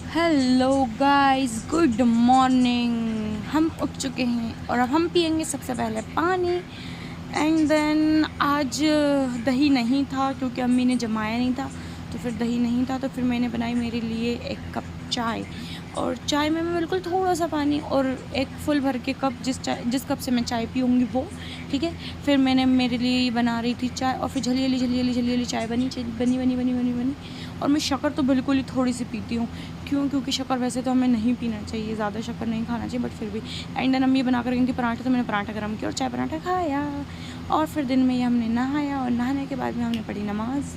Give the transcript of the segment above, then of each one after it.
Hello guys, good morning. हम उठ चुके हैं और अब हम पियेंगे सबसे पहले पानी। एंड देन आज दही नहीं था क्योंकि अम्मी ने जमाया नहीं था, तो फिर दही नहीं था तो फिर मैंने बनाई मेरे लिए एक कप चाय। और चाय में मैं बिल्कुल थोड़ा सा पानी और एक फुल भर के कप, जिस कप से मैं चाय पीऊँगी वो, ठीक है। फिर मैंने मेरे लिए बना रही थी चाय और फिर झली चाय बनी बनी बनी बनी बनी बनी और मैं शक्कर तो बिल्कुल ही थोड़ी सी पीती हूँ। क्योंकि शक्कर वैसे तो हमें नहीं पीना चाहिए, ज़्यादा शक्कर नहीं खाना चाहिए, बट फिर भी। एंड देन अम्मी बना कर गई थी पराठा, तो मैंने पराठा गर्म किया और चाय पराठा खाया। और फिर दिन में ये हमने नहाया और नहाने के बाद में हमने पढ़ी नमाज़।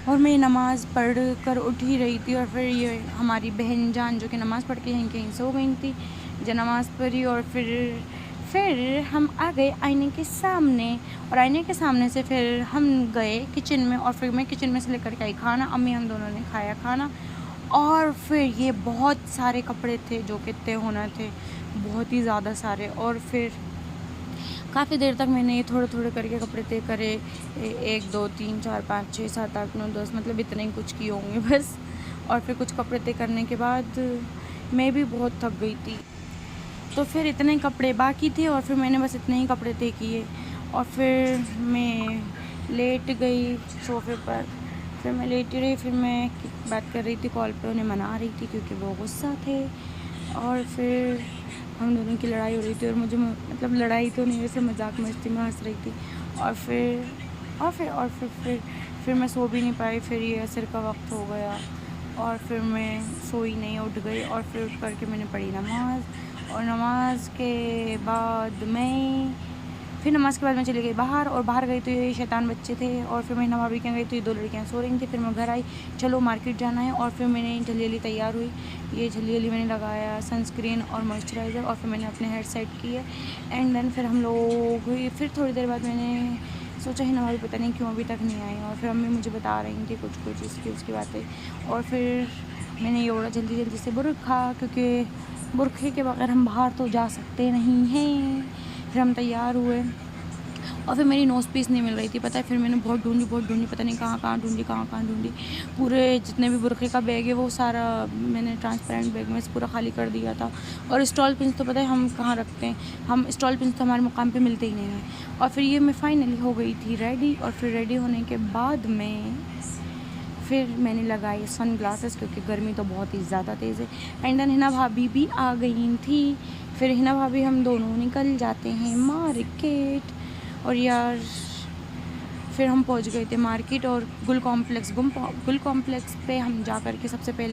और मैं नमाज़ पढ़ कर उठ ही रही थी और फिर ये हमारी बहन जान जो कि नमाज़ पढ़ के यहीं कहीं सो गई थी, जो नमाज़ पढ़ी। और फिर हम आ गए आईने के सामने, और आईने के सामने से फिर हम गए किचन में, और फिर मैं किचन में से लेकर के आई खाना। अम्मी हम दोनों ने खाया खाना। और फिर ये बहुत सारे कपड़े थे जो कि तय होना थे, बहुत ही ज़्यादा सारे। और फिर काफ़ी देर तक मैंने ये थोड़े थोड़े करके कपड़े तय करे। 1 2 3 4 5 6 7 8 9 10, मतलब इतने ही कुछ किए होंगे बस। और फिर कुछ कपड़े तय करने के बाद मैं भी बहुत थक गई थी, तो फिर इतने कपड़े बाकी थे और फिर मैंने बस इतने ही कपड़े तय किए। और फिर मैं लेट गई सोफ़े पर। फिर मैं लेटी रही, फिर मैं बात कर रही थी कॉल पे, उन्हें मना रही थी क्योंकि वो गुस्सा थे। और फिर हम दोनों की लड़ाई हो रही थी और मुझे मतलब लड़ाई तो नहीं, वैसे मजाक मस्ती में हंस रही थी। और फिर मैं सो भी नहीं पाई। फिर ये असर का वक्त हो गया और फिर मैं सोई नहीं, उठ गई। और फिर उठ करके मैंने पढ़ी नमाज़। और नमाज़ के बाद मैं चली गई बाहर, और बाहर गई तो ये शैतान बच्चे थे। और फिर मैं हिना भाभी के यहाँ गई तो ये 2 लड़कियाँ सो रही थी। फिर मैं घर आई, चलो मार्केट जाना है। और फिर मैंने जल्दी तैयार हुई। ये जल्दी मैंने लगाया सनस्क्रीन और मॉइस्चराइज़र, और फिर मैंने अपने हेयर सेट किए। एंड देन फिर हम लोग हुई। फिर थोड़ी देर बाद मैंने सोचा हिना भाभी पता नहीं क्यों अभी तक नहीं आई, और फिर अम्मी मुझे बता रही थी कुछ इसकी बातें। और फिर मैंने ये ओढ़ा जल्दी से बुर्खा, क्योंकि बुरखे के बगैर हम बाहर तो जा सकते नहीं हैं। फिर हम तैयार हुए और फिर मेरी नोज़ पीस नहीं मिल रही थी, पता है। फिर मैंने बहुत ढूंढी, पता नहीं कहाँ ढूंढी। पूरे जितने भी बुरखे का बैग है वो सारा मैंने ट्रांसपेरेंट बैग में से पूरा खाली कर दिया था। और स्टॉल पिन्स तो पता है हम कहाँ रखते हैं, हम स्टॉल पिन्स तो हमारे मुकाम पे मिलते ही नहीं हैं। और फिर ये मैं फाइनली हो गई थी रेडी। और फिर रेडी होने के बाद में फिर मैंने लगाए सन ग्लासेस, क्योंकि गर्मी तो बहुत ही ज़्यादा तेज़ है। एंड देन हिना भाभी भी आ गई थी। फिर हिना भाभी हम दोनों निकल जाते हैं मार्केट। और यार फिर हम पहुंच गए थे मार्केट, और गुल कॉम्प्लेक्स पे हम जा कर के सबसे पहले